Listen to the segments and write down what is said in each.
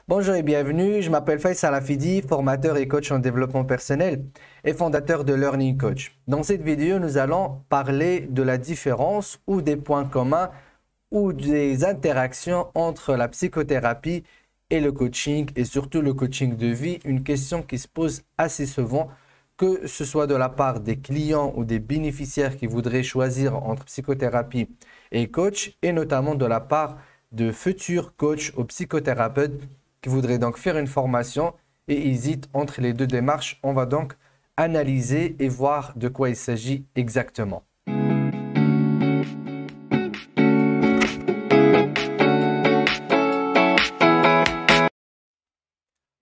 Bonjour et bienvenue, je m'appelle Faisal Afidi, formateur et coach en développement personnel et fondateur de Learning Coach. Dans cette vidéo, nous allons parler de la différence ou des points communs ou des interactions entre la psychothérapie et le coaching et surtout le coaching de vie, une question qui se pose assez souvent, que ce soit de la part des clients ou des bénéficiaires qui voudraient choisir entre psychothérapie et coach et notamment de la part de futurs coachs ou psychothérapeutes qui voudraient donc faire une formation et hésitent entre les deux démarches. On va donc analyser et voir de quoi il s'agit exactement.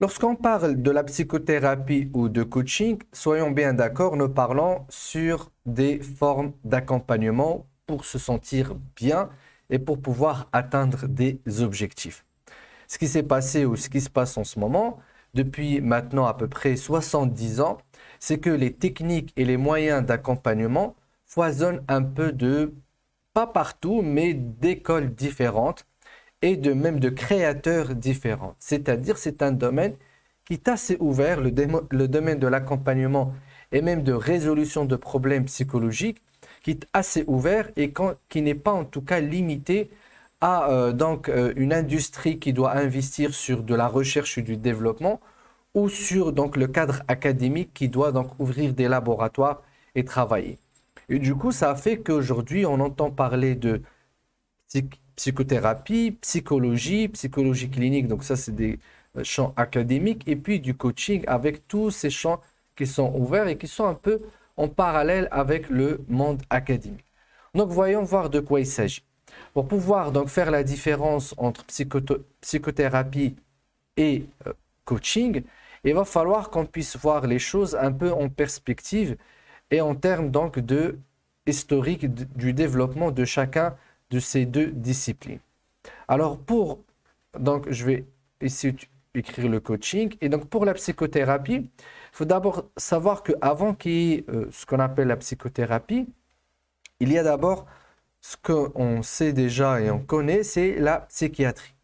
Lorsqu'on parle de la psychothérapie ou de coaching, soyons bien d'accord, nous parlons sur des formes d'accompagnement pour se sentir bien et pour pouvoir atteindre des objectifs. Ce qui s'est passé ou ce qui se passe en ce moment, depuis maintenant à peu près 70 ans, c'est que les techniques et les moyens d'accompagnement foisonnent un peu de, pas partout, mais d'écoles différentes et même de créateurs différents. C'est-à-dire, c'est un domaine qui est assez ouvert, le domaine de l'accompagnement et même de résolution de problèmes psychologiques, qui est assez ouvert et qui n'est pas en tout cas limité à une industrie qui doit investir sur de la recherche et du développement ou sur donc, le cadre académique qui doit donc ouvrir des laboratoires et travailler. Et du coup, ça a fait qu'aujourd'hui, on entend parler de psychothérapie, psychologie clinique, donc ça c'est des champs académiques, et puis du coaching avec tous ces champs qui sont ouverts et qui sont un peu en parallèle avec le monde académique. Donc voyons voir de quoi il s'agit. Pour pouvoir donc faire la différence entre psychothérapie et coaching, il va falloir qu'on puisse voir les choses un peu en perspective et en termes donc de historique du développement de chacun de ces deux disciplines. Alors donc je vais essayer d'écrire le coaching et donc pour la psychothérapie, il faut d'abord savoir qu'avant qu'il y ait ce qu'on appelle la psychothérapie, il y a d'abord ce qu'on sait déjà et on connaît, c'est la psychiatrie.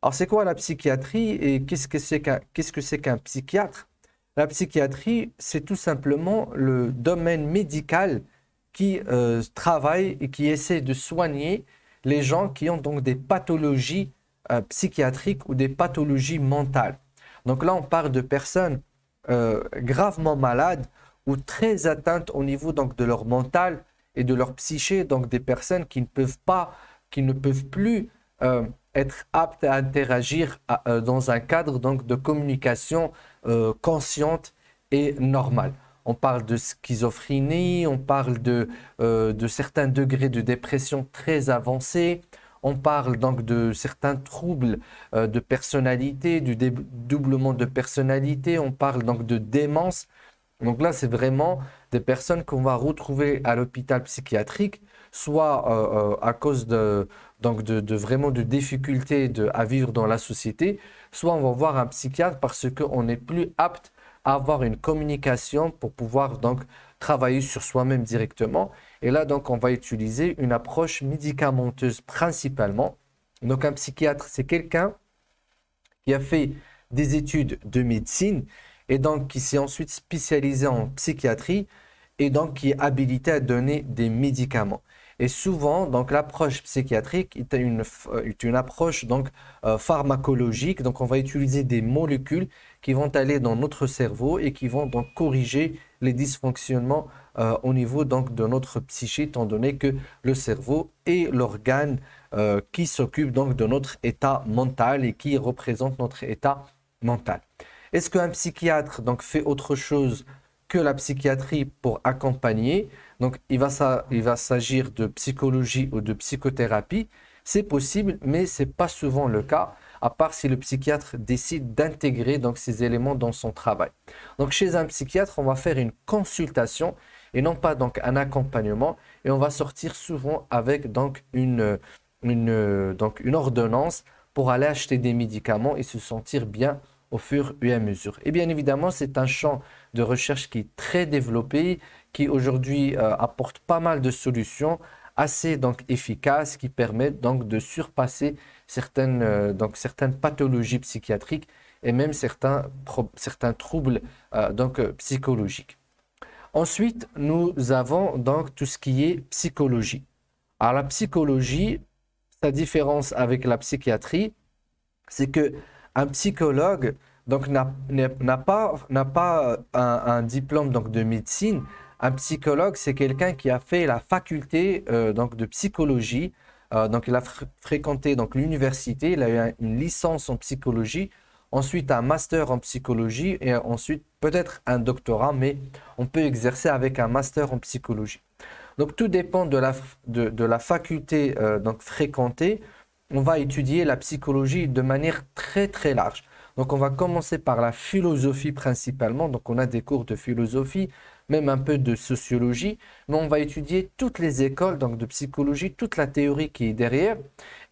Alors, c'est quoi la psychiatrie et qu'est-ce que c'est qu'un psychiatre? La psychiatrie, c'est tout simplement le domaine médical qui travaille et qui essaie de soigner les gens qui ont donc des pathologies psychiatriques ou des pathologies mentales. Donc là, on parle de personnes gravement malades ou très atteintes au niveau donc, de leur mental et de leur psyché, donc des personnes qui ne peuvent plus être aptes à interagir dans un cadre donc, de communication consciente et normale. On parle de schizophrénie, on parle de certains degrés de dépression très avancés, on parle donc de certains troubles de personnalité, du doublement de personnalité, on parle donc de démence. Donc là, c'est vraiment des personnes qu'on va retrouver à l'hôpital psychiatrique, soit à cause vraiment de difficultés à vivre dans la société, soit on va voir un psychiatre parce qu'on n'est plus apte à avoir une communication pour pouvoir donc travailler sur soi-même directement. Et là, donc, on va utiliser une approche médicamenteuse principalement. Donc, un psychiatre, c'est quelqu'un qui a fait des études de médecine et donc qui s'est ensuite spécialisé en psychiatrie et donc qui est habilité à donner des médicaments. Et souvent, donc l'approche psychiatrique est une approche donc pharmacologique. Donc, on va utiliser des molécules qui vont aller dans notre cerveau et qui vont donc corriger les dysfonctionnements au niveau donc de notre psyché, étant donné que le cerveau est l'organe qui s'occupe donc de notre état mental et qui représente notre état mental. Est-ce qu'un psychiatre donc fait autre chose que la psychiatrie pour accompagner? Donc, il va s'agir de psychologie ou de psychothérapie. C'est possible, mais ce n'est pas souvent le cas, à part si le psychiatre décide d'intégrer donc ces éléments dans son travail. Donc, chez un psychiatre, on va faire une consultation et non pas donc un accompagnement. Et on va sortir souvent avec donc une ordonnance pour aller acheter des médicaments et se sentir bien au fur et à mesure. Et bien évidemment, c'est un champ de recherche qui est très développé, qui aujourd'hui apporte pas mal de solutions assez donc efficaces qui permettent donc de surpasser certaines pathologies psychiatriques et même certains troubles psychologiques. Ensuite, nous avons donc tout ce qui est psychologie. Alors la psychologie, sa différence avec la psychiatrie, c'est que un psychologue donc n'a pas un diplôme donc de médecine. Un psychologue, c'est quelqu'un qui a fait la faculté donc de psychologie. Donc il a fréquenté donc l'université, il a eu une licence en psychologie, ensuite un master en psychologie et ensuite peut-être un doctorat, mais on peut exercer avec un master en psychologie. Donc tout dépend de la faculté donc fréquentée. On va étudier la psychologie de manière très très large. Donc on va commencer par la philosophie principalement. Donc on a des cours de philosophie, même un peu de sociologie, mais on va étudier toutes les écoles donc de psychologie, toute la théorie qui est derrière.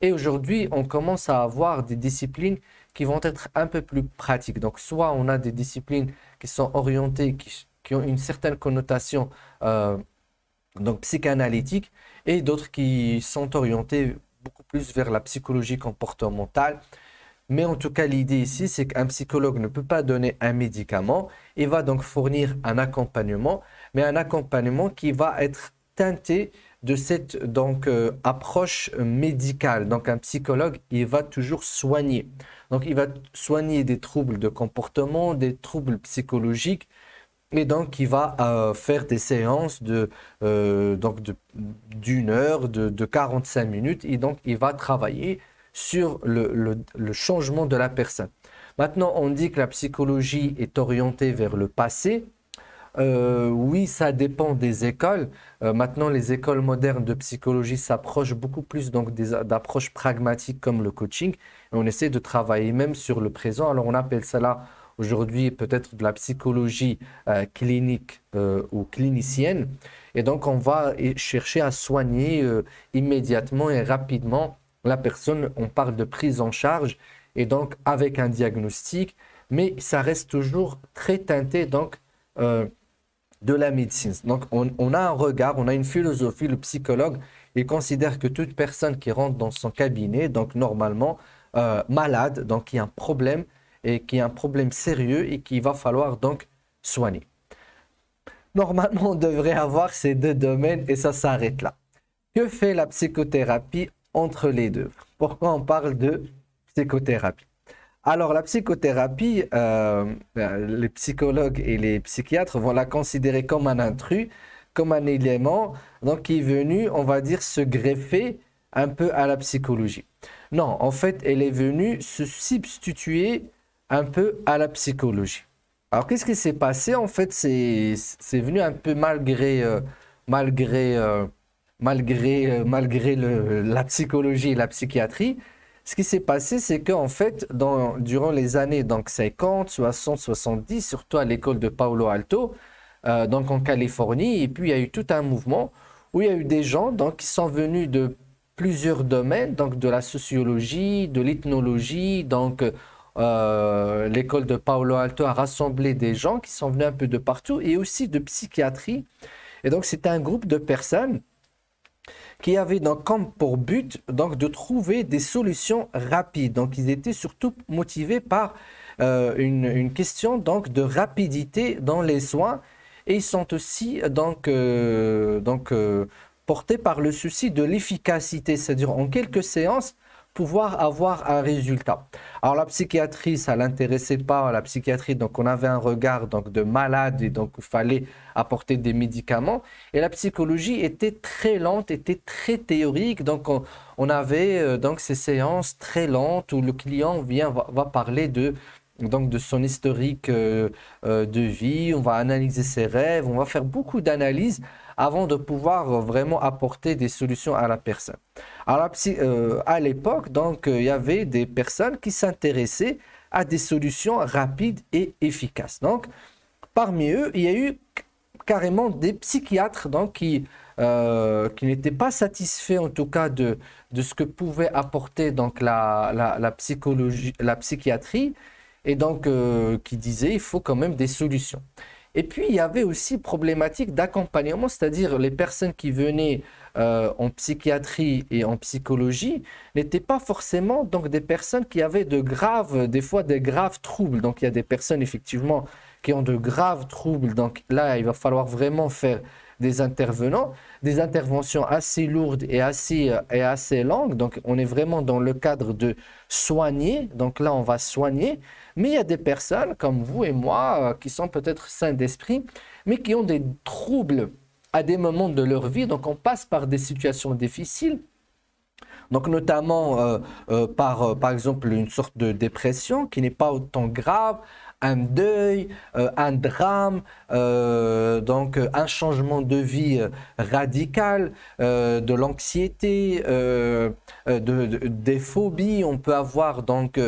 Et aujourd'hui, on commence à avoir des disciplines qui vont être un peu plus pratiques. Donc soit on a des disciplines qui sont orientées, qui ont une certaine connotation donc psychanalytique, et d'autres qui sont orientées beaucoup plus vers la psychologie comportementale. Mais en tout cas, l'idée ici, c'est qu'un psychologue ne peut pas donner un médicament. Il va donc fournir un accompagnement, mais un accompagnement qui va être teinté de cette approche médicale. Donc un psychologue, il va toujours soigner. Donc il va soigner des troubles de comportement, des troubles psychologiques, et donc il va faire des séances d'une heure, de 45 minutes, et donc il va travailler sur le changement de la personne. Maintenant, on dit que la psychologie est orientée vers le passé. Oui, ça dépend des écoles. Maintenant, les écoles modernes de psychologie s'approchent beaucoup plus donc d'approches pragmatiques comme le coaching. Et on essaie de travailler même sur le présent. Alors, on appelle ça là aujourd'hui peut-être de la psychologie clinique ou clinicienne. Et donc, on va chercher à soigner immédiatement et rapidement la personne. On parle de prise en charge et donc avec un diagnostic, mais ça reste toujours très teinté donc de la médecine. Donc on a un regard, on a une philosophie. Le psychologue, il considère que toute personne qui rentre dans son cabinet, donc normalement malade, donc qui a un problème et qui a un problème sérieux et qu'il va falloir donc soigner. Normalement, on devrait avoir ces deux domaines et ça s'arrête là. Que fait la psychothérapie entre les deux? Pourquoi on parle de psychothérapie? Alors, la psychothérapie, les psychologues et les psychiatres vont la considérer comme un intrus, comme un élément donc, qui est venu, on va dire, se greffer un peu à la psychologie. Non, en fait, elle est venue se substituer un peu à la psychologie. Alors, qu'est-ce qui s'est passé? En fait, c'est venu un peu malgré la psychologie et la psychiatrie. Ce qui s'est passé, c'est qu'en fait, durant les années donc 50, 60, 70, surtout à l'école de Palo Alto, donc en Californie, et puis il y a eu tout un mouvement où il y a eu des gens donc, qui sont venus de plusieurs domaines, donc de la sociologie, de l'ethnologie, donc l'école de Palo Alto a rassemblé des gens qui sont venus un peu de partout et aussi de psychiatrie. Et donc c'était un groupe de personnes qui avaient donc comme pour but donc, de trouver des solutions rapides. Donc ils étaient surtout motivés par une question donc, de rapidité dans les soins et ils sont aussi portés par le souci de l'efficacité, c'est-à-dire en quelques séances, pouvoir avoir un résultat. Alors la psychiatrie, ça ne l'intéressait pas, la psychiatrie, donc on avait un regard donc, de malade et donc il fallait apporter des médicaments. Et la psychologie était très lente, était très théorique, donc on avait donc ces séances très lentes où le client va parler de son historique de vie, on va analyser ses rêves, on va faire beaucoup d'analyses avant de pouvoir vraiment apporter des solutions à la personne. Alors, à l'époque, donc, il y avait des personnes qui s'intéressaient à des solutions rapides et efficaces. Donc, parmi eux, il y a eu carrément des psychiatres donc, qui n'étaient pas satisfaits en tout cas de ce que pouvait apporter donc, la psychologie, la psychiatrie, et donc qui disaient il faut quand même des solutions. Et puis, il y avait aussi problématique d'accompagnement, c'est-à-dire les personnes qui venaient en psychiatrie et en psychologie n'étaient pas forcément donc des personnes qui avaient des fois des graves troubles. Donc, il y a des personnes effectivement qui ont de graves troubles. Donc là, il va falloir vraiment faire des interventions assez lourdes et assez longues. Donc, on est vraiment dans le cadre de soigner. Donc là, on va soigner. Mais il y a des personnes comme vous et moi qui sont peut-être sains d'esprit, mais qui ont des troubles à des moments de leur vie. Donc, on passe par des situations difficiles. Donc, notamment par exemple, une sorte de dépression qui n'est pas autant grave, un deuil, un drame, donc un changement de vie radical, de l'anxiété, des phobies. On peut avoir donc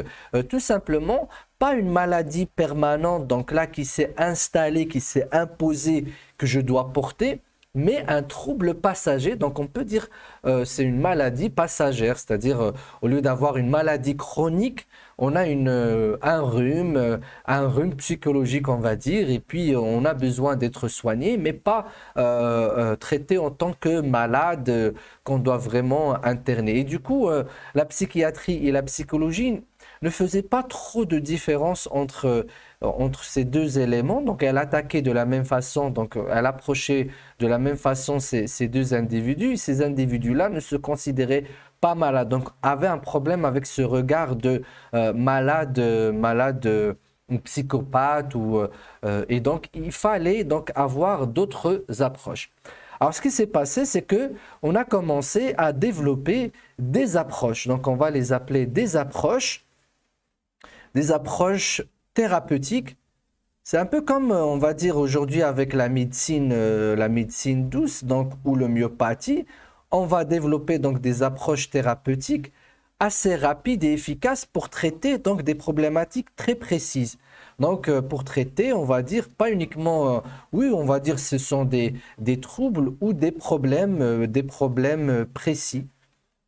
tout simplement pas une maladie permanente, donc là qui s'est installée, qui s'est imposée, que je dois porter, mais un trouble passager. Donc on peut dire c'est une maladie passagère, c'est-à-dire au lieu d'avoir une maladie chronique, on a un rhume psychologique, on va dire, et puis on a besoin d'être soigné, mais pas traité en tant que malade qu'on doit vraiment interner. Et du coup, la psychiatrie et la psychologie ne faisaient pas trop de différence entre ces deux éléments. Donc, elle attaquait de la même façon, donc elle approchait de la même façon ces deux individus. Et ces individus-là ne se considéraient pas malades, donc avaient un problème avec ce regard de malade psychopathe. Et donc, il fallait donc avoir d'autres approches. Alors, ce qui s'est passé, c'est que on a commencé à développer des approches. Donc, on va les appeler des approches thérapeutiques. C'est un peu comme, on va dire aujourd'hui avec la médecine douce, donc, ou l'homéopathie. On va développer donc des approches thérapeutiques assez rapides et efficaces pour traiter donc des problématiques très précises. Donc, pour traiter, on va dire pas uniquement, oui, on va dire ce sont des troubles ou des problèmes précis.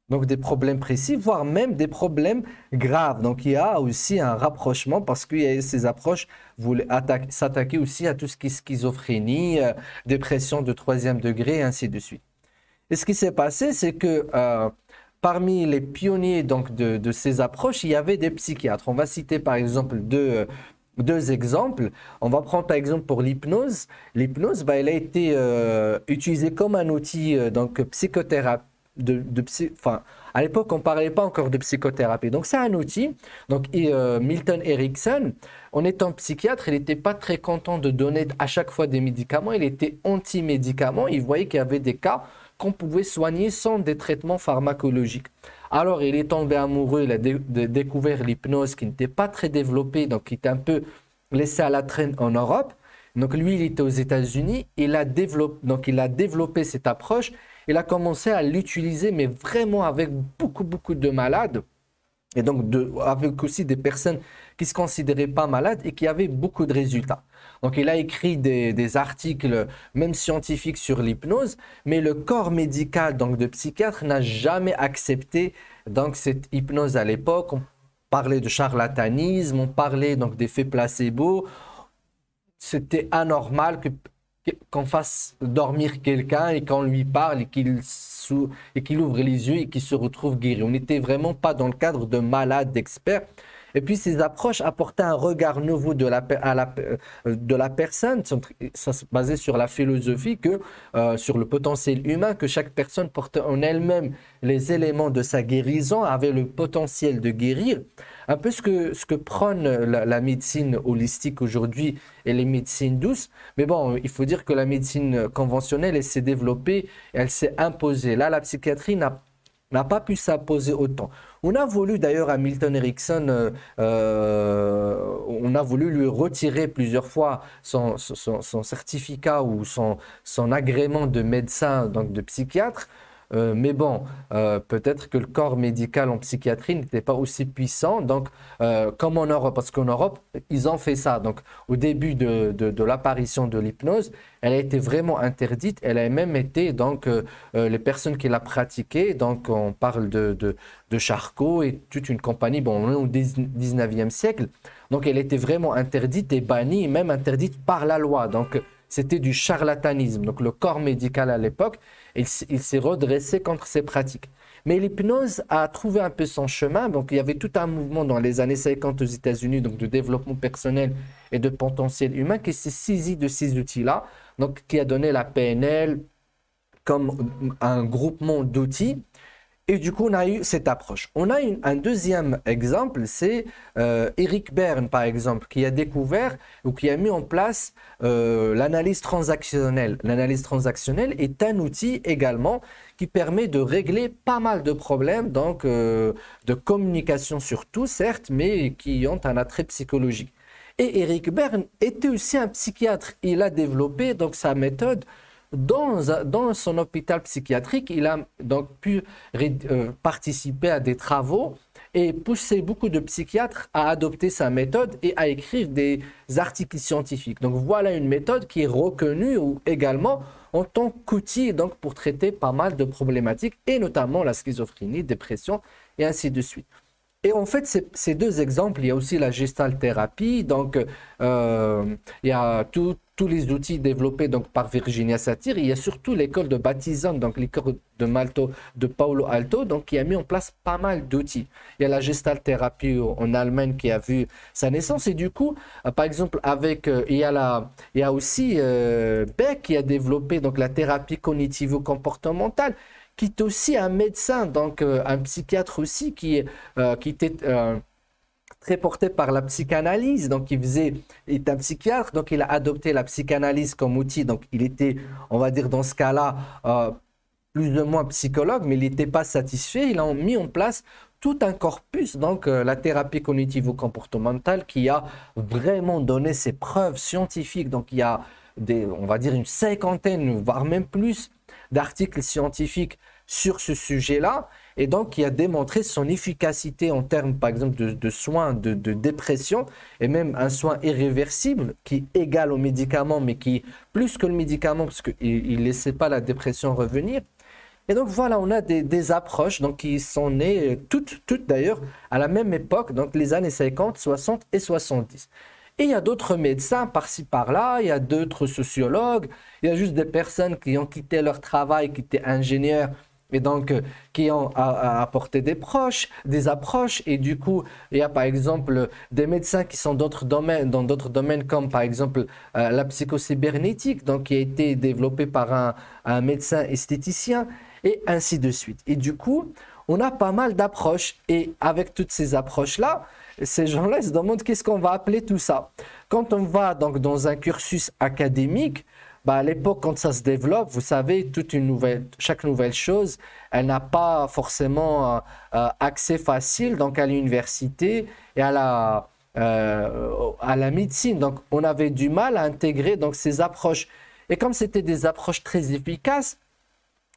Donc, des problèmes précis, voire même des problèmes graves. Donc, il y a aussi un rapprochement parce que ces approches voulaient s'attaquer aussi à tout ce qui est schizophrénie, dépression de 3e degré, et ainsi de suite. Et ce qui s'est passé, c'est que parmi les pionniers donc, de ces approches, il y avait des psychiatres. On va citer par exemple deux exemples. On va prendre par exemple pour l'hypnose. L'hypnose, elle a été utilisée comme un outil donc psychothérapie. À l'époque, on ne parlait pas encore de psychothérapie. Donc, c'est un outil. Donc, Milton Erickson, en étant psychiatre, il n'était pas très content de donner à chaque fois des médicaments. Il était anti-médicaments. Il voyait qu'il y avait des cas qu'on pouvait soigner sans des traitements pharmacologiques. Alors, il est tombé amoureux, il a découvert l'hypnose qui n'était pas très développée, donc qui était un peu laissé à la traîne en Europe. Donc, lui, il était aux États-Unis, il a développé cette approche, il a commencé à l'utiliser, mais vraiment avec beaucoup, beaucoup de malades, et donc avec aussi des personnes qui ne se considéraient pas malades et qui avaient beaucoup de résultats. Donc, il a écrit des articles, même scientifiques, sur l'hypnose, mais le corps médical donc, de psychiatre n'a jamais accepté donc, cette hypnose à l'époque. On parlait de charlatanisme, on parlait donc d'effets placebo. C'était anormal qu'on fasse dormir quelqu'un et qu'on lui parle et qu'il ouvre les yeux et qu'il se retrouve guéri. On n'était vraiment pas dans le cadre de malades, d'experts. Et puis, ces approches apportaient un regard nouveau de la personne. Ça se basait sur la philosophie, sur le potentiel humain, que chaque personne portait en elle-même les éléments de sa guérison, avait le potentiel de guérir. Un peu ce que prône la médecine holistique aujourd'hui et les médecines douces. Mais bon, il faut dire que la médecine conventionnelle, elle s'est développée, elle s'est imposée. Là, la psychiatrie n'a pas pu s'imposer autant. On a voulu d'ailleurs à Milton Erickson, on a voulu lui retirer plusieurs fois son certificat ou son agrément de médecin, donc de psychiatre. Mais bon, peut-être que le corps médical en psychiatrie n'était pas aussi puissant. Donc, comme en Europe, parce qu'en Europe, ils ont fait ça. Donc, au début de l'apparition de l'hypnose, elle a été vraiment interdite. Elle a même été, donc, les personnes qui la pratiquaient, donc on parle de Charcot et toute une compagnie, bon, on est au 19e siècle. Donc, elle était vraiment interdite et bannie, même interdite par la loi. Donc, c'était du charlatanisme. Donc, le corps médical à l'époque, il s'est redressé contre ces pratiques. Mais l'hypnose a trouvé un peu son chemin. Donc, il y avait tout un mouvement dans les années 50 aux États-Unis, donc de développement personnel et de potentiel humain, qui s'est saisi de ces outils-là, donc qui a donné la PNL comme un groupement d'outils. Et du coup, on a eu cette approche. On a un deuxième exemple, c'est Eric Berne, par exemple, qui a découvert ou qui a mis en place l'analyse transactionnelle. L'analyse transactionnelle est un outil également qui permet de régler pas mal de problèmes, donc de communication surtout, certes, mais qui ont un attrait psychologique. Et Eric Berne était aussi un psychiatre. Il a développé donc sa méthode dans son hôpital psychiatrique. Il a donc pu participer à des travaux et pousser beaucoup de psychiatres à adopter sa méthode et à écrire des articles scientifiques. Donc voilà une méthode qui est reconnue également en tant qu'outil donc pour traiter pas mal de problématiques et notamment la schizophrénie, dépression et ainsi de suite. Et en fait, ces deux exemples, il y a aussi la gestalt thérapie, donc il y a tous les outils développés donc, par Virginia Satir, il y a surtout l'école de Baptizan, donc l'école de Paulo Alto, donc qui a mis en place pas mal d'outils. Il y a la gestalt thérapie en Allemagne qui a vu sa naissance et du coup, par exemple, il y a aussi Beck qui a développé donc, la thérapie cognitivo-comportementale, qui est aussi un médecin, donc un psychiatre aussi, qui était très porté par la psychanalyse. Donc, il est un psychiatre, donc il a adopté la psychanalyse comme outil. Donc, il était, on va dire, dans ce cas-là, plus ou moins psychologue, mais il n'était pas satisfait. Il a mis en place tout un corpus, donc la thérapie cognitivo-comportementale, qui a vraiment donné ses preuves scientifiques. Donc, il y a on va dire, une cinquantaine, voire même plus, d'articles scientifiques sur ce sujet-là, et donc qui a démontré son efficacité en termes, par exemple, de soins de dépression, et même un soin irréversible qui est égal au médicament, mais qui plus que le médicament, parce qu'il ne laissait pas la dépression revenir. Et donc voilà, on a des approches donc, qui sont nées, toutes d'ailleurs, à la même époque, donc les années 50, 60 et 70. Et il y a d'autres médecins par-ci par-là, il y a d'autres sociologues, il y a juste des personnes qui ont quitté leur travail, qui étaient ingénieurs, et donc qui ont apporté des approches, et du coup, il y a par exemple des médecins qui sont dans d'autres domaines comme par exemple la psychocybernétique, donc qui a été développée par un médecin esthéticien, et ainsi de suite. Et du coup, on a pas mal d'approches, et avec toutes ces approches-là, ces gens-là ils se demandent qu'est-ce qu'on va appeler tout ça. Quand on va donc dans un cursus académique, bah à l'époque, quand ça se développe, vous savez, chaque nouvelle chose, elle n'a pas forcément accès facile donc à l'université et à la médecine. Donc, on avait du mal à intégrer donc, ces approches. Et comme c'était des approches très efficaces,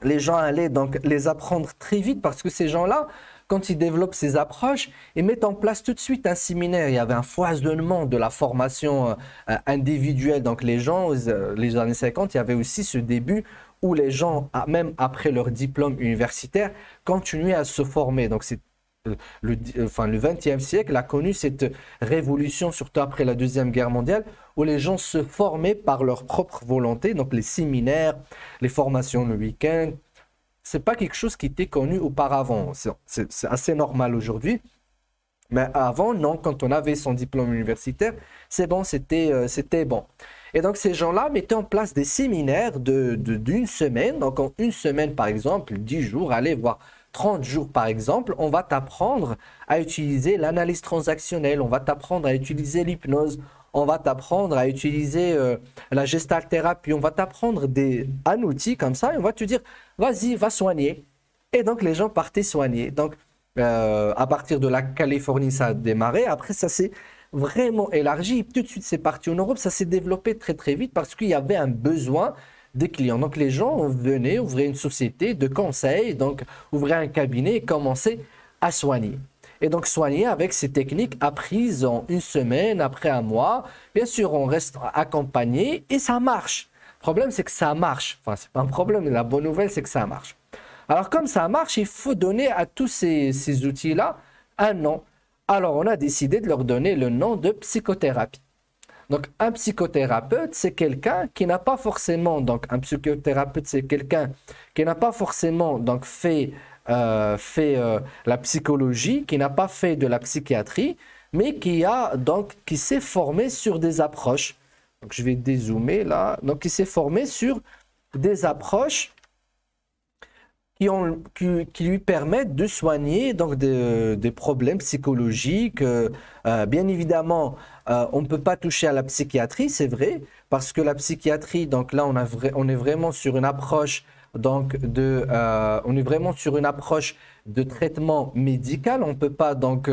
les gens allaient donc les apprendre très vite parce que ces gens-là, quand ils développent ces approches, ils mettent en place tout de suite un séminaire. Il y avait un foisonnement de la formation individuelle. Donc les gens, les années 50, il y avait aussi ce début où les gens, même après leur diplôme universitaire, continuaient à se former. Donc c'est le XXe siècle a connu cette révolution, surtout après la Deuxième Guerre mondiale, où les gens se formaient par leur propre volonté. Donc les séminaires, les formations le week-end, c'est pas quelque chose qui était connu auparavant. C'est assez normal aujourd'hui. Mais avant, non, quand on avait son diplôme universitaire, c'est bon, c'était bon. Et donc, ces gens-là mettaient en place des séminaires d'une semaine. Donc, en une semaine, par exemple, 10 jours, allez voir 30 jours, par exemple, on va t'apprendre à utiliser l'analyse transactionnelle, on va t'apprendre à utiliser l'hypnose, on va t'apprendre à utiliser la gestalt thérapie, on va t'apprendre un outil comme ça et on va te dire, vas-y, va soigner. Et donc, les gens partaient soigner. Donc, à partir de la Californie, ça a démarré. Après, ça s'est vraiment élargi. Tout de suite, c'est parti en Europe. Ça s'est développé très, très vite parce qu'il y avait un besoin des clients. Donc les gens venaient ouvrir une société de conseil, donc ouvrir un cabinet et commencer à soigner. Et donc soigner avec ces techniques apprises en une semaine, après un mois. Bien sûr, on reste accompagné et ça marche. Le problème, c'est que ça marche. Enfin, c'est pas un problème, mais la bonne nouvelle, c'est que ça marche. Alors comme ça marche, il faut donner à tous ces outils-là un nom. Alors on a décidé de leur donner le nom de psychothérapie. Donc, un psychothérapeute, c'est quelqu'un qui n'a pas forcément, donc un psychothérapeute, c'est quelqu'un qui n'a pas forcément donc, fait la psychologie, qui n'a pas fait de la psychiatrie, mais qui s'est formé sur des approches. Donc, je vais dézoomer là. Donc, qui s'est formé sur des approches qui lui permettent de soigner donc des problèmes psychologiques. Bien évidemment, on ne peut pas toucher à la psychiatrie, c'est vrai, parce que la psychiatrie, donc là, on est vraiment sur une approche on est vraiment sur une approche de traitement médical. On ne peut pas donc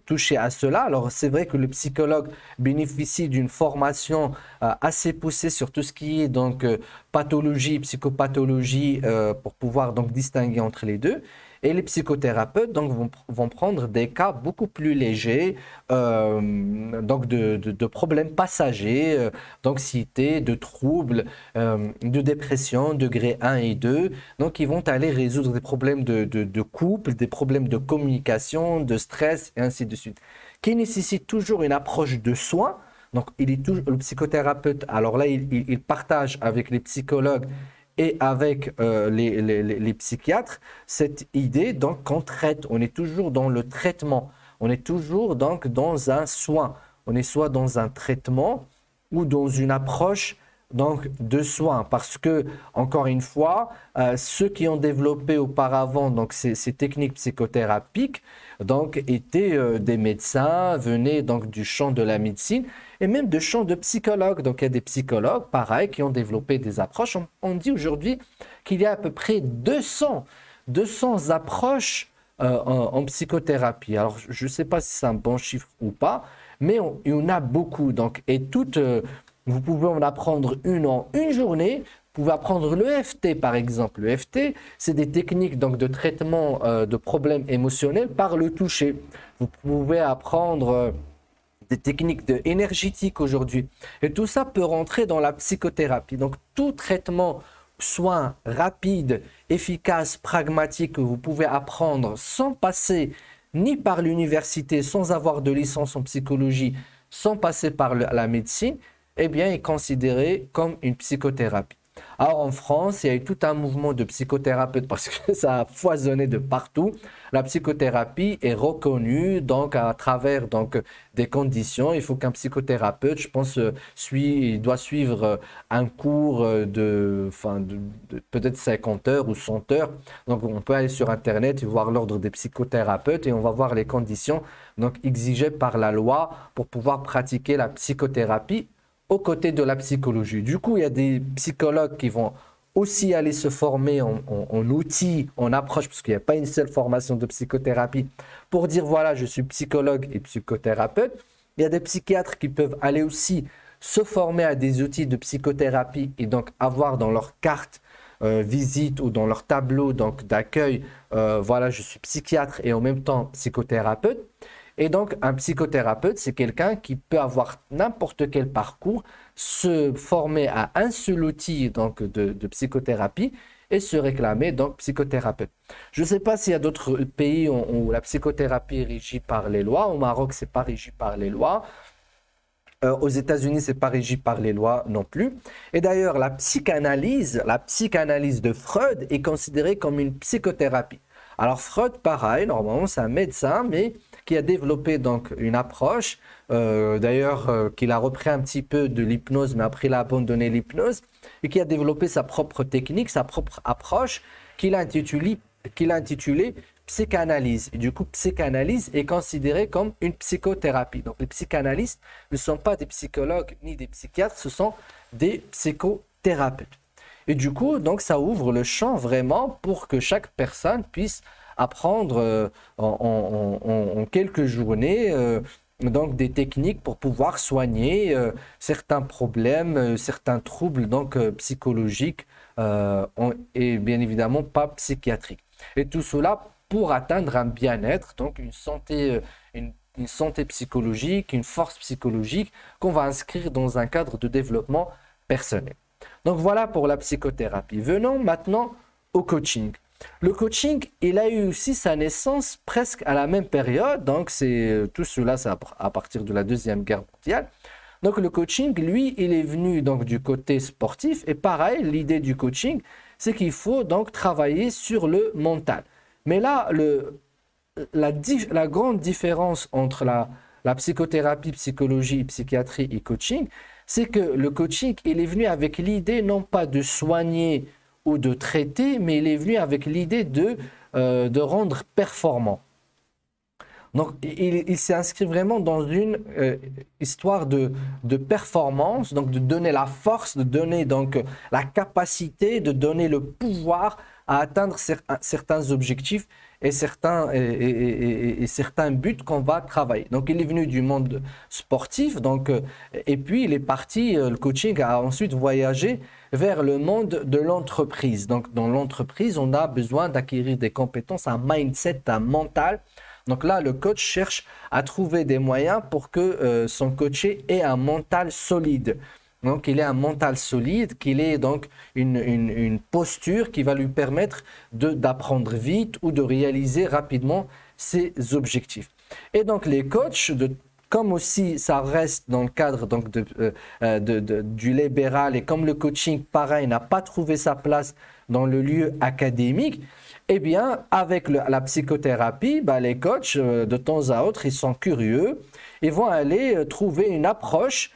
toucher à cela. Alors, c'est vrai que le psychologue bénéficie d'une formation assez poussée sur tout ce qui est donc pathologie, psychopathologie, pour pouvoir donc distinguer entre les deux. Et les psychothérapeutes donc, vont prendre des cas beaucoup plus légers, donc de problèmes passagers, d'anxiété, de troubles, de dépression, degré 1 et 2. Donc, ils vont aller résoudre des problèmes de couple, des problèmes de communication, de stress, et ainsi de suite, qui nécessitent toujours une approche de soins. Donc, le psychothérapeute, alors là, il partage avec les psychologues et avec les psychiatres cette idée donc qu'on traite, on est toujours dans le traitement, on est toujours donc dans un soin, on est soit dans un traitement ou dans une approche donc de soins, parce que encore une fois, ceux qui ont développé auparavant donc ces techniques psychothérapiques donc étaient des médecins, venaient donc du champ de la médecine et même de champ de psychologues. Donc il y a des psychologues pareil qui ont développé des approches. On dit aujourd'hui qu'il y a à peu près 200 approches en psychothérapie. Alors je ne sais pas si c'est un bon chiffre ou pas, mais il y en a beaucoup. Donc, et toutes vous pouvez en apprendre une en une journée. Vous pouvez apprendre le l'EFT, par exemple. Le l'EFT, c'est des techniques donc, de traitement de problèmes émotionnels par le toucher. Vous pouvez apprendre des techniques énergétiques aujourd'hui. Et tout ça peut rentrer dans la psychothérapie. Donc, tout traitement, soin rapide, efficace, pragmatique que vous pouvez apprendre sans passer ni par l'université, sans avoir de licence en psychologie, sans passer par la médecine, eh bien, est considéré comme une psychothérapie. Alors en France, il y a eu tout un mouvement de psychothérapeutes parce que ça a foisonné de partout. La psychothérapie est reconnue donc à travers donc des conditions. Il faut qu'un psychothérapeute, je pense, il doit suivre un cours de peut-être 50 heures ou 100 heures. Donc on peut aller sur Internet et voir l'ordre des psychothérapeutes et on va voir les conditions donc exigées par la loi pour pouvoir pratiquer la psychothérapie aux côtés de la psychologie. Du coup, il y a des psychologues qui vont aussi aller se former en outils, en approche, parce qu'il n'y a pas une seule formation de psychothérapie, pour dire, voilà, je suis psychologue et psychothérapeute. Il y a des psychiatres qui peuvent aller aussi se former à des outils de psychothérapie et donc avoir dans leur carte visite ou dans leur tableau d'accueil, voilà, je suis psychiatre et en même temps psychothérapeute. Et donc, un psychothérapeute, c'est quelqu'un qui peut avoir n'importe quel parcours, se former à un seul outil donc, de psychothérapie et se réclamer donc psychothérapeute. Je ne sais pas s'il y a d'autres pays où la psychothérapie est régie par les lois. Au Maroc, ce n'est pas régi par les lois. Aux États-Unis, ce n'est pas régi par les lois non plus. Et d'ailleurs, la psychanalyse de Freud est considérée comme une psychothérapie. Alors Freud, pareil, normalement, c'est un médecin, mais qui a développé donc une approche, qu'il a repris un petit peu de l'hypnose, mais après il a abandonné l'hypnose, et qui a développé sa propre technique, sa propre approche, qu'il a intitulée psychanalyse. Et du coup, psychanalyse est considérée comme une psychothérapie. Donc les psychanalystes ne sont pas des psychologues ni des psychiatres, ce sont des psychothérapeutes. Et du coup, donc, ça ouvre le champ vraiment pour que chaque personne puisse apprendre en quelques journées donc des techniques pour pouvoir soigner certains problèmes, certains troubles donc psychologiques et bien évidemment pas psychiatriques. Et tout cela pour atteindre un bien-être, donc une santé psychologique, une force psychologique qu'on va inscrire dans un cadre de développement personnel. Donc voilà pour la psychothérapie. Venons maintenant au coaching. Le coaching, il a eu aussi sa naissance presque à la même période, donc tout cela c'est à partir de la Deuxième Guerre mondiale. Donc le coaching, lui, il est venu donc du côté sportif et pareil, l'idée du coaching, c'est qu'il faut donc travailler sur le mental. Mais là, la grande différence entre la psychothérapie, psychologie, psychiatrie et coaching, c'est que le coaching, il est venu avec l'idée non pas de soigner ou de traiter, mais il est venu avec l'idée de rendre performant. Donc, il s'est inscrit vraiment dans une histoire de performance, donc de donner la force, de donner donc la capacité, de donner le pouvoir à atteindre certains objectifs et certains buts qu'on va travailler. Donc, il est venu du monde sportif, donc, et puis il est parti, le coaching a ensuite voyagé vers le monde de l'entreprise. Donc, dans l'entreprise, on a besoin d'acquérir des compétences, un mindset, un mental. Donc là, le coach cherche à trouver des moyens pour que son coaché ait un mental solide. Donc, il ait un mental solide, qu'il ait donc une posture qui va lui permettre d'apprendre vite ou de réaliser rapidement ses objectifs. Et donc, les coachs, comme aussi ça reste dans le cadre donc du libéral et comme le coaching, pareil, n'a pas trouvé sa place dans le lieu académique, eh bien, avec la psychothérapie, les coachs, de temps à autre, ils sont curieux et vont aller trouver une approche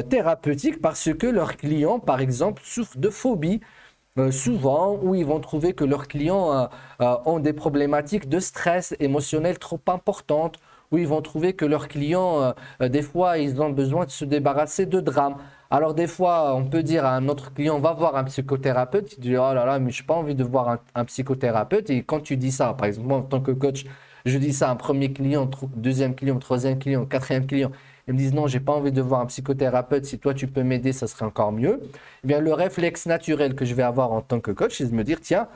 thérapeutique parce que leurs clients, par exemple, souffrent de phobie. Souvent, où ils vont trouver que leurs clients ont des problématiques de stress émotionnel trop importantes, où ils vont trouver que leurs clients, des fois, ils ont besoin de se débarrasser de drames. Alors, des fois, on peut dire à un autre client, va voir un psychothérapeute. Il dit, oh là là, mais je n'ai pas envie de voir un psychothérapeute. Et quand tu dis ça, par exemple, moi, en tant que coach, je dis ça à un premier client, deuxième client, troisième client, quatrième client. Ils me disent, non, je n'ai pas envie de voir un psychothérapeute. Si toi, tu peux m'aider, ça serait encore mieux. Eh bien, le réflexe naturel que je vais avoir en tant que coach, c'est de me dire, tiens,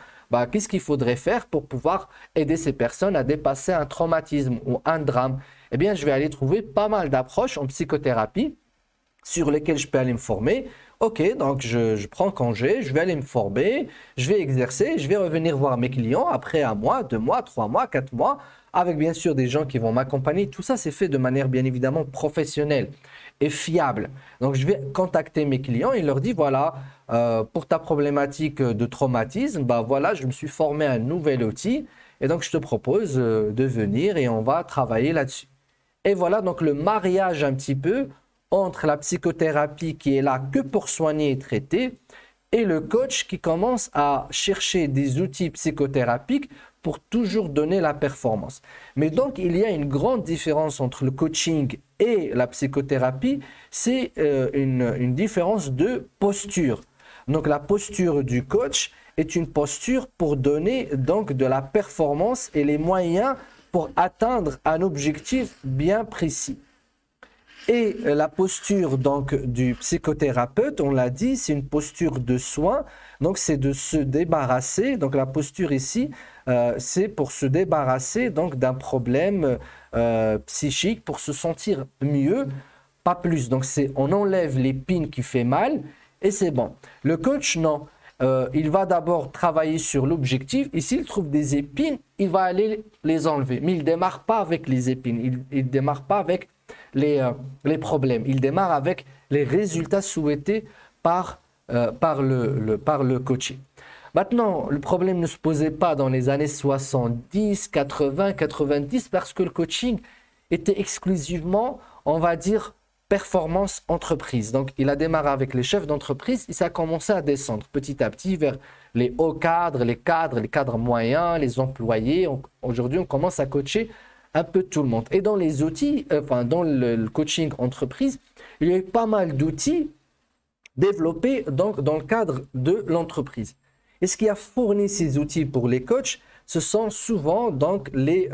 qu'est-ce qu'il faudrait faire pour pouvoir aider ces personnes à dépasser un traumatisme ou un drame? Eh bien, je vais aller trouver pas mal d'approches en psychothérapie sur lesquelles je peux aller me former. Ok, donc je prends congé, je vais aller me former, je vais exercer, je vais revenir voir mes clients après 1 mois, 2 mois, 3 mois, 4 mois, avec bien sûr des gens qui vont m'accompagner. Tout ça, c'est fait de manière bien évidemment professionnelle et fiable. Donc, je vais contacter mes clients et leur dire, voilà, pour ta problématique de traumatisme, voilà, je me suis formé à un nouvel outil et donc je te propose de venir et on va travailler là-dessus. Et voilà donc le mariage un petit peu entre la psychothérapie qui est là que pour soigner et traiter et le coach qui commence à chercher des outils psychothérapiques pour toujours donner la performance. Mais donc, il y a une grande différence entre le coaching et la psychothérapie, c'est une différence de posture. Donc, la posture du coach est une posture pour donner donc de la performance et les moyens pour atteindre un objectif bien précis. Et la posture donc du psychothérapeute, on l'a dit, c'est une posture de soin. Donc, c'est de se débarrasser. Donc, la posture ici, c'est pour se débarrasser donc d'un problème psychique, pour se sentir mieux, pas plus. Donc, on enlève l'épine qui fait mal et c'est bon. Le coach, non. Il va d'abord travailler sur l'objectif et s'il trouve des épines, il va aller les enlever. Mais il ne démarre pas avec les épines, il ne démarre pas avec les problèmes. Il démarre avec les résultats souhaités par le coaching. Maintenant, le problème ne se posait pas dans les années 70, 80, 90 parce que le coaching était exclusivement, on va dire, performance entreprise. Donc, il a démarré avec les chefs d'entreprise et ça a commencé à descendre petit à petit vers les hauts cadres, les cadres moyens, les employés. Aujourd'hui, on commence à coacher un peu tout le monde. Et dans les outils, dans le coaching entreprise, il y a eu pas mal d'outils développés donc, dans le cadre de l'entreprise. Et ce qui a fourni ces outils pour les coachs, ce sont souvent donc les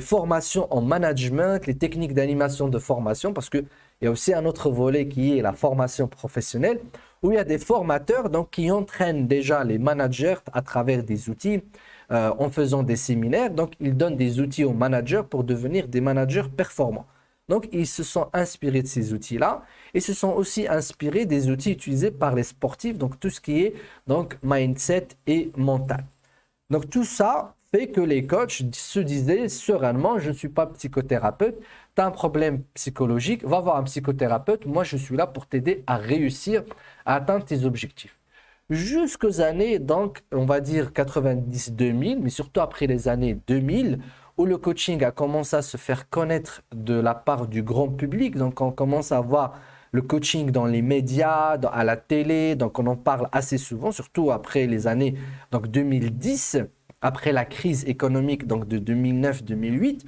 formations en management, les techniques d'animation de formation, parce qu'il y a aussi un autre volet qui est la formation professionnelle, où il y a des formateurs donc, qui entraînent déjà les managers à travers des outils, en faisant des séminaires. Donc, ils donnent des outils aux managers pour devenir des managers performants. Donc, ils se sont inspirés de ces outils-là et se sont aussi inspirés des outils utilisés par les sportifs, donc tout ce qui est donc, mindset et mental. Donc, tout ça fait que les coachs se disaient sereinement, je ne suis pas psychothérapeute, tu as un problème psychologique, va voir un psychothérapeute, moi je suis là pour t'aider à réussir à atteindre tes objectifs. Jusqu'aux années, donc, on va dire 90-2000, mais surtout après les années 2000, où le coaching a commencé à se faire connaître de la part du grand public. Donc, on commence à voir le coaching dans les médias, à la télé. Donc, on en parle assez souvent, surtout après les années donc 2010, après la crise économique donc de 2009-2008.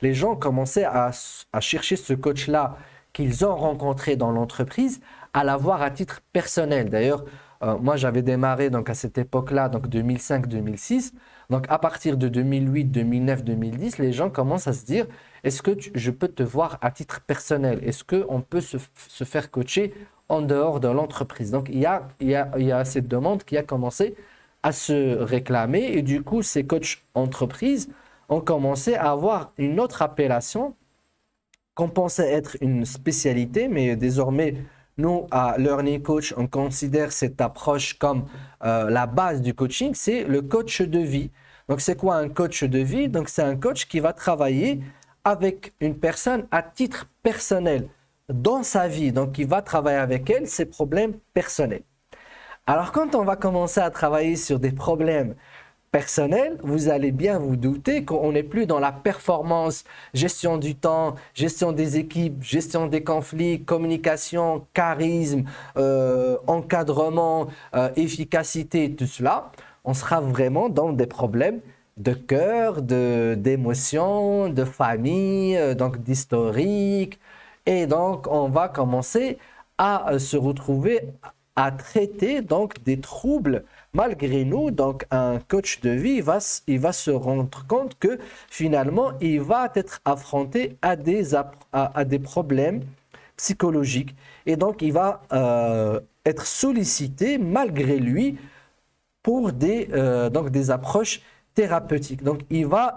Les gens commençaient à chercher ce coach-là qu'ils ont rencontré dans l'entreprise, à l'avoir à titre personnel. D'ailleurs, moi, j'avais démarré donc, à cette époque-là, donc 2005-2006. Donc, à partir de 2008, 2009, 2010, les gens commencent à se dire, est-ce que je peux te voir à titre personnel? Est-ce qu'on peut se faire coacher en dehors de l'entreprise? Donc, il y a cette demande qui a commencé à se réclamer. Et du coup, ces coachs entreprises ont commencé à avoir une autre appellation qu'on pensait être une spécialité, mais désormais, nous, à Learning Coach, on considère cette approche comme la base du coaching, c'est le coach de vie. Donc, c'est quoi un coach de vie? Donc, c'est un coach qui va travailler avec une personne à titre personnel dans sa vie. Donc, il va travailler avec elle ses problèmes personnels. Alors, quand on va commencer à travailler sur des problèmes personnel, vous allez bien vous douter qu'on n'est plus dans la performance, gestion du temps, gestion des équipes, gestion des conflits, communication, charisme, encadrement, efficacité, tout cela. On sera vraiment dans des problèmes de cœur, d'émotion, de famille, donc d'historique. Et donc, on va commencer à se retrouver à traiter donc des troubles. Malgré nous, donc un coach de vie, il va se rendre compte que finalement, il va être affronté à des problèmes psychologiques. Et donc, il va être sollicité malgré lui pour donc des approches thérapeutiques. Donc, il va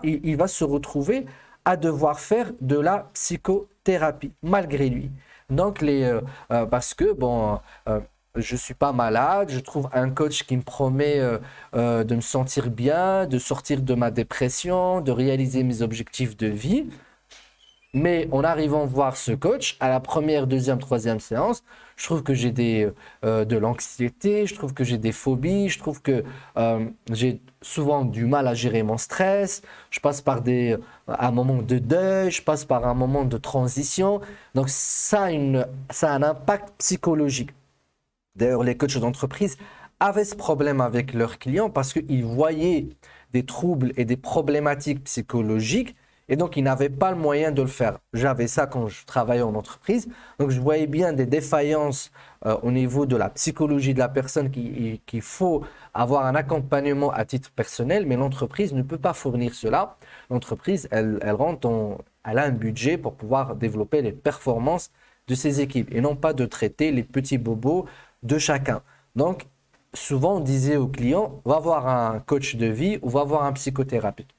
se retrouver à devoir faire de la psychothérapie malgré lui. Donc, parce que, bon... je ne suis pas malade, je trouve un coach qui me promet de me sentir bien, de sortir de ma dépression, de réaliser mes objectifs de vie. Mais en arrivant voir ce coach, à la première, deuxième, troisième séance, je trouve que j'ai de l'anxiété, je trouve que j'ai des phobies, je trouve que j'ai souvent du mal à gérer mon stress, je passe par un moment de deuil, je passe par un moment de transition. Donc ça a un impact psychologique. D'ailleurs, les coachs d'entreprise avaient ce problème avec leurs clients parce qu'ils voyaient des troubles et des problématiques psychologiques et donc ils n'avaient pas le moyen de le faire. J'avais ça quand je travaillais en entreprise, donc je voyais bien des défaillances au niveau de la psychologie de la personne qu'il faut avoir un accompagnement à titre personnel, mais l'entreprise ne peut pas fournir cela. L'entreprise, elle a un budget pour pouvoir développer les performances de ses équipes et non pas de traiter les petits bobos de chacun. Donc, souvent, on disait aux clients, va voir un coach de vie ou va voir un psychothérapeute.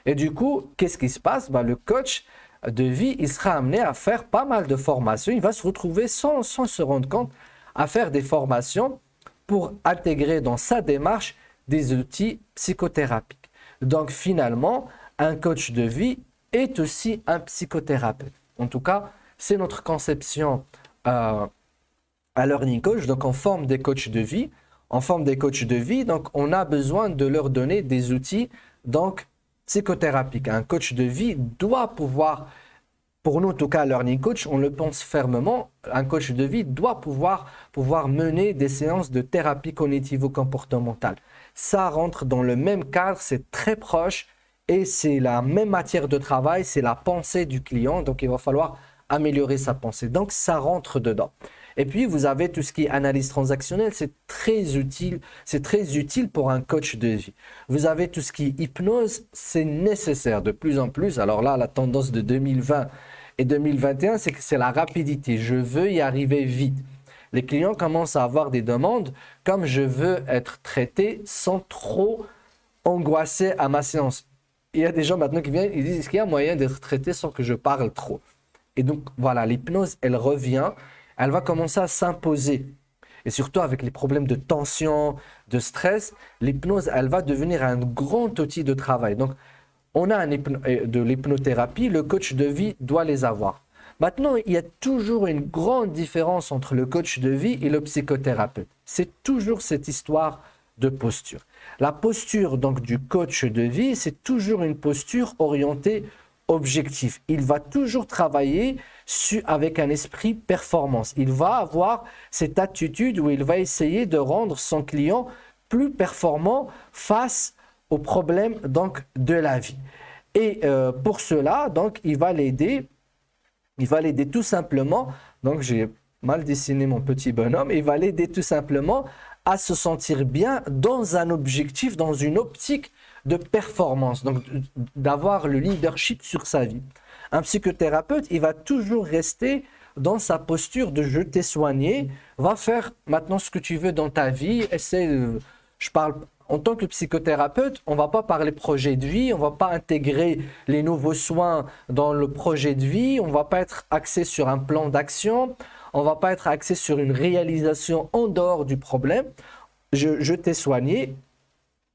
Et du coup, qu'est-ce qui se passe? Le coach de vie, il sera amené à faire pas mal de formations. Il va se retrouver sans se rendre compte à faire des formations pour intégrer dans sa démarche des outils psychothérapiques. Donc, finalement, un coach de vie est aussi un psychothérapeute. En tout cas, c'est notre conception à Learning Coach. Donc, on forme des coachs de vie. On forme des coachs de vie, donc on a besoin de leur donner des outils donc, psychothérapiques. Un coach de vie doit pouvoir, pour nous en tout cas, Learning Coach, on le pense fermement, un coach de vie doit pouvoir mener des séances de thérapie cognitivo-comportementale. Ça rentre dans le même cadre, c'est très proche et c'est la même matière de travail, c'est la pensée du client, donc il va falloir améliorer sa pensée. Donc, ça rentre dedans. Et puis, vous avez tout ce qui est analyse transactionnelle. C'est très utile. C'est très utile pour un coach de vie. Vous avez tout ce qui est hypnose. C'est nécessaire de plus en plus. Alors là, la tendance de 2020 et 2021, c'est que c'est la rapidité. Je veux y arriver vite. Les clients commencent à avoir des demandes comme je veux être traité sans trop angoisser à ma séance. Il y a des gens maintenant qui viennent, ils disent, est-ce qu'il y a moyen d'être traité sans que je parle trop? Et donc, voilà, l'hypnose, elle revient, elle va commencer à s'imposer. Et surtout avec les problèmes de tension, de stress, l'hypnose, elle va devenir un grand outil de travail. Donc, on a de l'hypnothérapie, le coach de vie doit les avoir. Maintenant, il y a toujours une grande différence entre le coach de vie et le psychothérapeute. C'est toujours cette histoire de posture. La posture donc du coach de vie, c'est toujours une posture orientée objectif. Il va toujours travailler avec un esprit performance. Il va avoir cette attitude où il va essayer de rendre son client plus performant face aux problèmes donc de la vie. Et pour cela, donc, il va l'aider tout simplement. Donc, j'ai mal dessiné mon petit bonhomme. Il va l'aider tout simplement à se sentir bien dans un objectif, dans une optique de performance, donc d'avoir le leadership sur sa vie. Un psychothérapeute, il va toujours rester dans sa posture de je t'ai soigné, va faire maintenant ce que tu veux dans ta vie, je parle en tant que psychothérapeute, on ne va pas parler projet de vie, on ne va pas intégrer les nouveaux soins dans le projet de vie, on ne va pas être axé sur un plan d'action, on ne va pas être axé sur une réalisation en dehors du problème. Je t'ai soigné,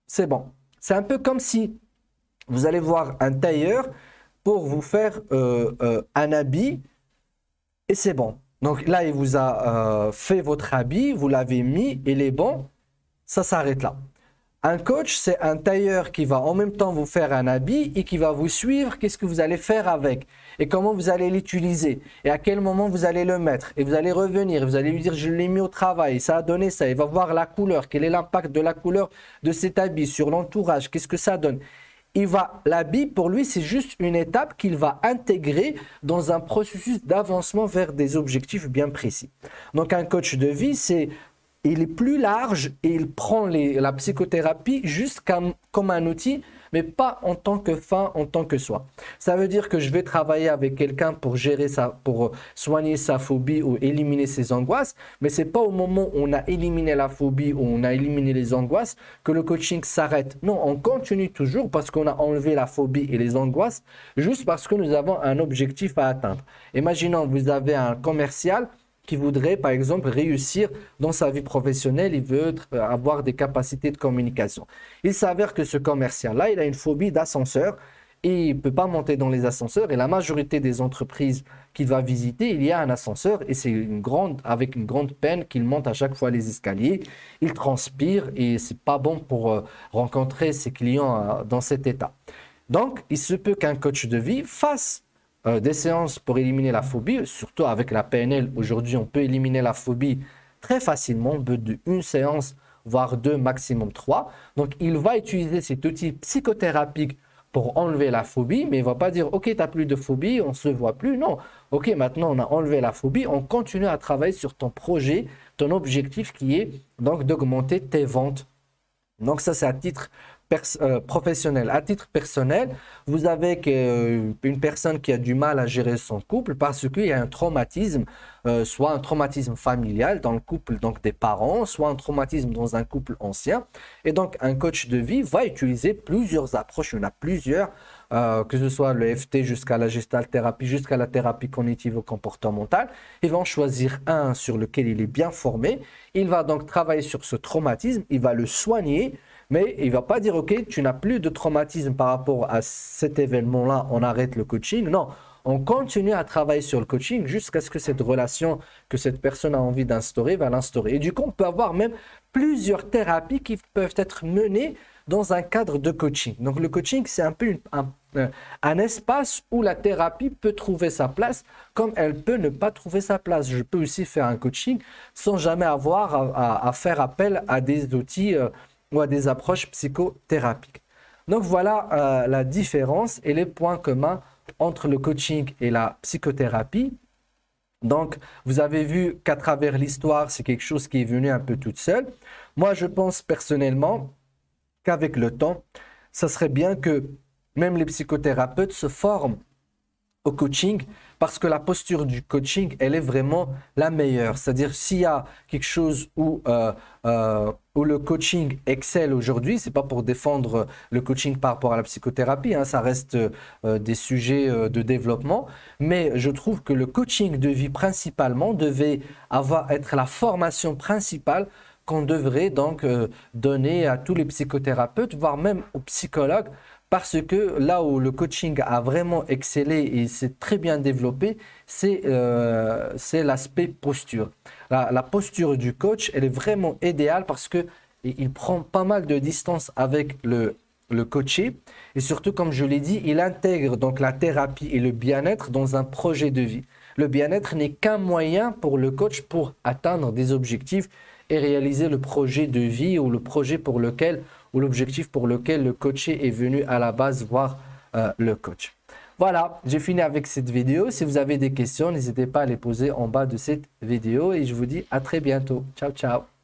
c'est bon. C'est un peu comme si vous allez voir un tailleur pour vous faire un habit et c'est bon. Donc là, il vous a fait votre habit, vous l'avez mis, il est bon, ça s'arrête là. Un coach, c'est un tailleur qui va en même temps vous faire un habit et qui va vous suivre qu'est-ce que vous allez faire avec et comment vous allez l'utiliser et à quel moment vous allez le mettre. Et vous allez revenir, vous allez lui dire je l'ai mis au travail, ça a donné ça. Il va voir la couleur, quel est l'impact de la couleur de cet habit sur l'entourage, qu'est-ce que ça donne. L'habit, pour lui, c'est juste une étape qu'il va intégrer dans un processus d'avancement vers des objectifs bien précis. Donc un coach de vie, il est plus large et il prend la psychothérapie juste comme un outil, mais pas en tant que fin, en tant que soi. Ça veut dire que je vais travailler avec quelqu'un pour pour soigner sa phobie ou éliminer ses angoisses, mais c'est pas au moment où on a éliminé la phobie ou on a éliminé les angoisses que le coaching s'arrête. Non, on continue toujours parce qu'on a enlevé la phobie et les angoisses, juste parce que nous avons un objectif à atteindre. Imaginons, vous avez un commercial qui voudrait, par exemple, réussir dans sa vie professionnelle, il veut avoir des capacités de communication. Il s'avère que ce commercial-là, il a une phobie d'ascenseur et il ne peut pas monter dans les ascenseurs. Et la majorité des entreprises qu'il va visiter, il y a un ascenseur et c'est avec une grande peine qu'il monte à chaque fois les escaliers. Il transpire et ce n'est pas bon pour rencontrer ses clients dans cet état. Donc, il se peut qu'un coach de vie fasse des séances pour éliminer la phobie, surtout avec la PNL. Aujourd'hui, on peut éliminer la phobie très facilement, au bout d'une séance, voire deux, maximum trois. Donc, il va utiliser cet outil psychothérapique pour enlever la phobie, mais il ne va pas dire « Ok, tu n'as plus de phobie, on ne se voit plus. » Non, « Ok, maintenant, on a enlevé la phobie, on continue à travailler sur ton projet, ton objectif qui est donc d'augmenter tes ventes. » Donc, ça, c'est à titre professionnel. À titre personnel, vous avez une personne qui a du mal à gérer son couple parce qu'il y a un traumatisme, soit un traumatisme familial dans le couple donc des parents, soit un traumatisme dans un couple ancien. Et donc, un coach de vie va utiliser plusieurs approches. Il y en a plusieurs, que ce soit le FT jusqu'à la gestalt thérapie, jusqu'à la thérapie cognitivo-comportementale. Il va en choisir un sur lequel il est bien formé. Il va donc travailler sur ce traumatisme, il va le soigner. Mais il ne va pas dire, OK, tu n'as plus de traumatisme par rapport à cet événement-là, on arrête le coaching. Non, on continue à travailler sur le coaching jusqu'à ce que cette relation que cette personne a envie d'instaurer va l'instaurer. Et du coup, on peut avoir même plusieurs thérapies qui peuvent être menées dans un cadre de coaching. Donc, le coaching, c'est un peu un espace où la thérapie peut trouver sa place, comme elle peut ne pas trouver sa place. Je peux aussi faire un coaching sans jamais avoir à faire appel à des outils ou à des approches psychothérapiques. Donc voilà la différence et les points communs entre le coaching et la psychothérapie. Donc, vous avez vu qu'à travers l'histoire, c'est quelque chose qui est venu un peu toute seule. Moi, je pense personnellement qu'avec le temps, ça serait bien que même les psychothérapeutes se forment au coaching parce que la posture du coaching, elle est vraiment la meilleure. C'est-à-dire, s'il y a quelque chose où le coaching excelle aujourd'hui, c'est pas pour défendre le coaching par rapport à la psychothérapie, hein, ça reste des sujets de développement, mais je trouve que le coaching de vie principalement devait être la formation principale qu'on devrait donc donner à tous les psychothérapeutes, voire même aux psychologues, parce que là où le coaching a vraiment excellé et s'est très bien développé, c'est l'aspect posture. La posture du coach, elle est vraiment idéale parce qu'il prend pas mal de distance avec le coaché. Et surtout, comme je l'ai dit, il intègre donc la thérapie et le bien-être dans un projet de vie. Le bien-être n'est qu'un moyen pour le coach pour atteindre des objectifs et réaliser le projet de vie ou le projet pour lequel ou l'objectif pour lequel le coaché est venu à la base voir le coach. Voilà, j'ai fini avec cette vidéo. Si vous avez des questions, n'hésitez pas à les poser en bas de cette vidéo et je vous dis à très bientôt. Ciao, ciao.